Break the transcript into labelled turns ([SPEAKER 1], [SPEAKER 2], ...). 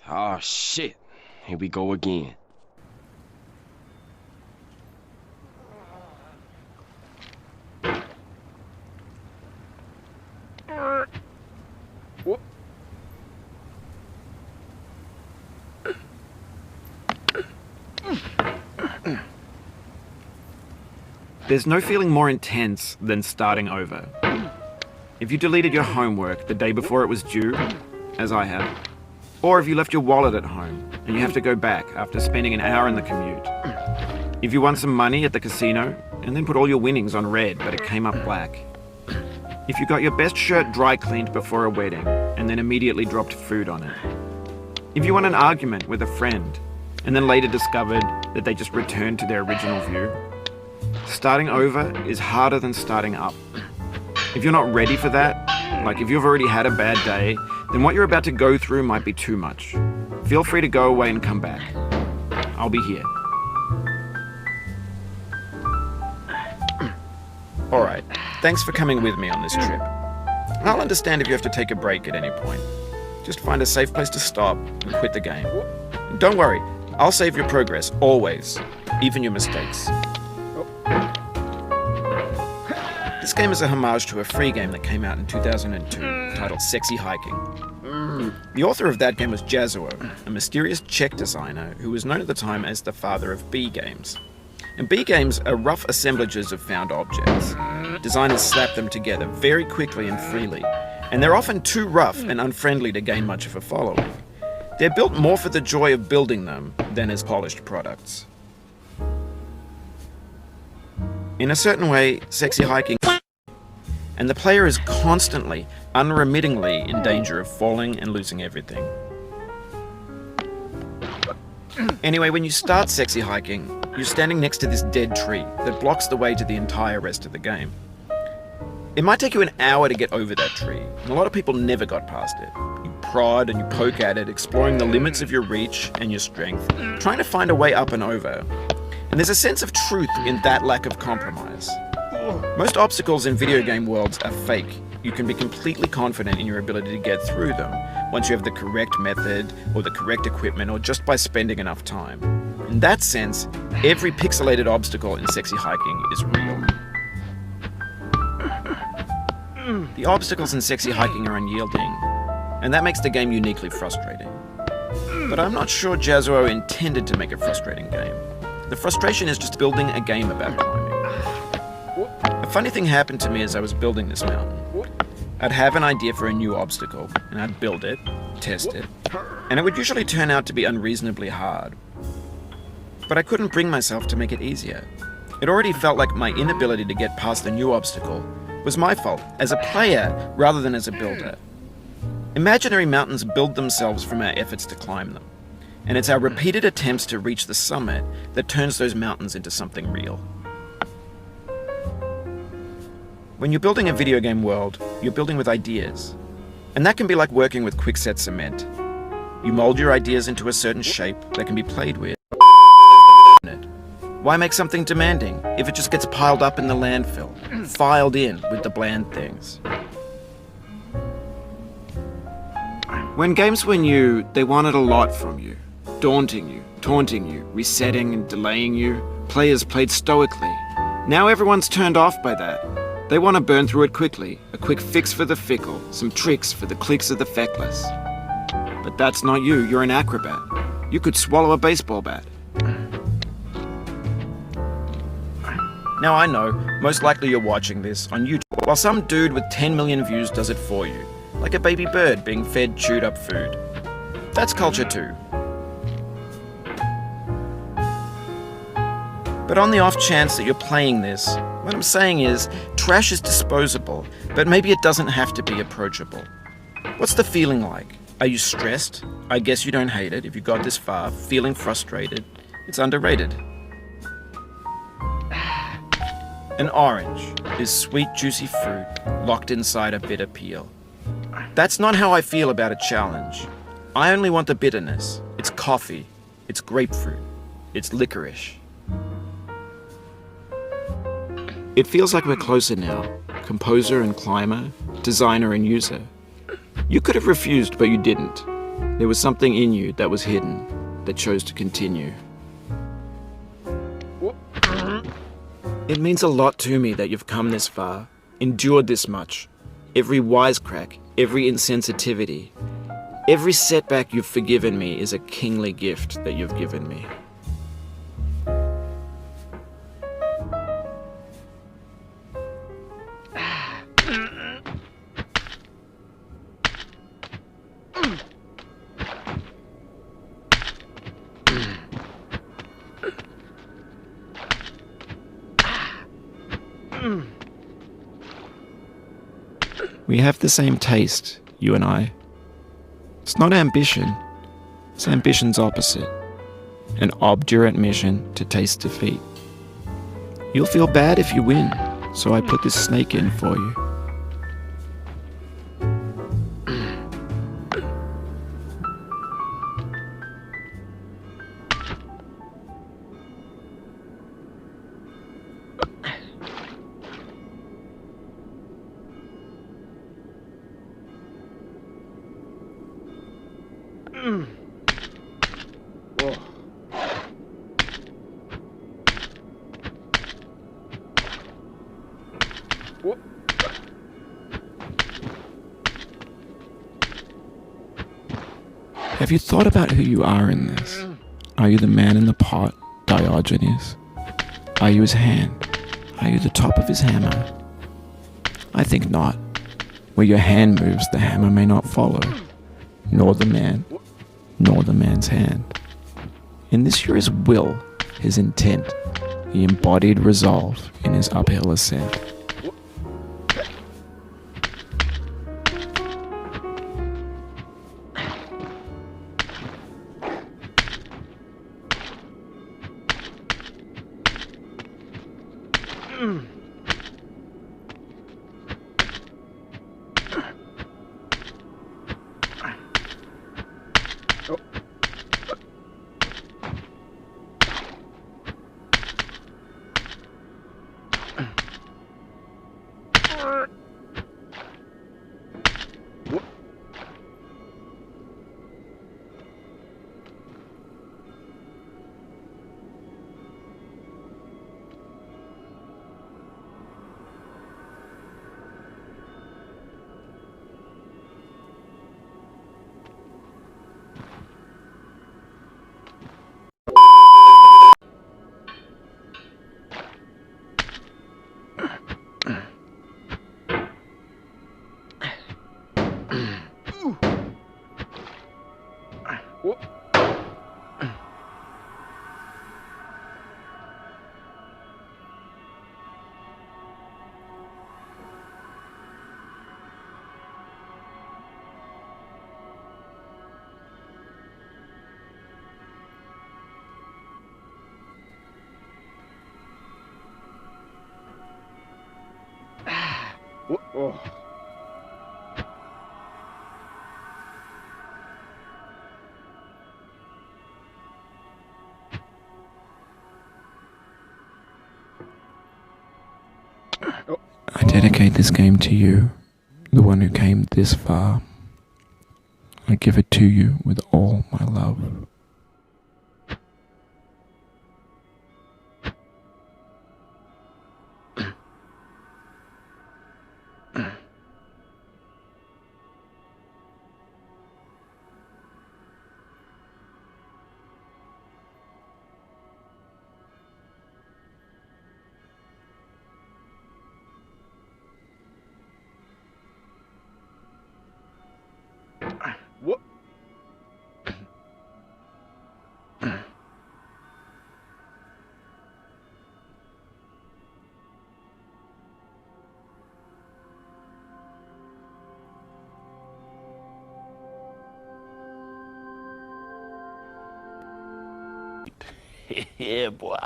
[SPEAKER 1] Oh shit, here we go again.
[SPEAKER 2] There's no feeling more intense than starting over. If you deleted your homework the day before it was due, as I have, or if you left your wallet at home and you have to go back after spending an hour in the commute. If you won some money at the casino and then put all your winnings on red but it came up black. If you got your best shirt dry cleaned before a wedding and then immediately dropped food on it. If you won an argument with a friend and then later discovered that they just returned to their original view. Starting over is harder than starting up. If you're not ready for that, like if you've already had a bad day, then what you're about to go through might be too much. Feel free to go away and come back. I'll be here. Alright, thanks for coming with me on this trip. I'll understand if you have to take a break at any point. Just find a safe place to stop and quit the game. And don't worry, I'll save your progress, always, even your mistakes. This game is a homage to a free game that came out in 2002, titled Sexy Hiking. The author of that game was R.K.O, a mysterious Czech designer who was known at the time as the father of B games. And B games are rough assemblages of found objects. Designers slap them together very quickly and freely, and they're often too rough and unfriendly to gain much of a following. They're built more for the joy of building them than as polished products. In a certain way, Sexy Hiking, and the player is constantly, unremittingly in danger of falling and losing everything. Anyway, when you start Sexy Hiking, you're standing next to this dead tree that blocks the way to the entire rest of the game. It might take you an hour to get over that tree, and a lot of people never got past it. You prod and you poke at it, exploring the limits of your reach and your strength, trying to find a way up and over. And there's a sense of truth in that lack of compromise. Most obstacles in video game worlds are fake. You can be completely confident in your ability to get through them once you have the correct method or the correct equipment or just by spending enough time. In that sense, every pixelated obstacle in Sexy Hiking is real. The obstacles in Sexy Hiking are unyielding, and that makes the game uniquely frustrating. But I'm not sure R.K.O intended to make a frustrating game. The frustration is just building a game about climbing. A funny thing happened to me as I was building this mountain. I'd have an idea for a new obstacle, and I'd build it, test it, and it would usually turn out to be unreasonably hard. But I couldn't bring myself to make it easier. It already felt like my inability to get past the new obstacle was my fault, as a player rather than as a builder. Imaginary mountains build themselves from our efforts to climb them, and it's our repeated attempts to reach the summit that turns those mountains into something real. When you're building a video game world, you're building with ideas. And that can be like working with quickset cement. You mold your ideas into a certain shape that can be played with. Why make something demanding if it just gets piled up in the landfill, filed in with the bland things? When games were new, they wanted a lot from you. Daunting you, taunting you, resetting and delaying you. Players played stoically. Now everyone's turned off by that. They want to burn through it quickly, a quick fix for the fickle, some tricks for the clicks of the feckless. But that's not you, you're an acrobat. You could swallow a baseball bat. Now I know, most likely you're watching this on YouTube, while some dude with 10 million views does it for you, like a baby bird being fed chewed up food. That's culture too. But on the off chance that you're playing this, what I'm saying is, trash is disposable, but maybe it doesn't have to be approachable. What's the feeling like? Are you stressed? I guess you don't hate it if you got this far, feeling frustrated. It's underrated. An orange is sweet, juicy fruit locked inside a bitter peel. That's not how I feel about a challenge. I only want the bitterness. It's coffee. It's grapefruit. It's licorice. It feels like we're closer now, composer and climber, designer and user. You could have refused, but you didn't. There was something in you that was hidden, that chose to continue. It means a lot to me that you've come this far, endured this much. Every wisecrack, every insensitivity, every setback you've forgiven me is a kingly gift that you've given me. We have the same taste, you and I. It's not ambition, it's ambition's opposite. An obdurate mission to taste defeat. You'll feel bad if you win, so I put this snake in for you. Have you thought about who you are in this? Are you the man in the pot, Diogenes? Are you his hand? Are you the top of his hammer? I think not. Where your hand moves, the hammer may not follow, nor the man, nor the man's hand. In this you're his will, his intent, the embodied resolve in his uphill ascent. I dedicate this game to you, the one who came this far. I give it to you with all my love.
[SPEAKER 1] What?
[SPEAKER 3] Yeah, boy.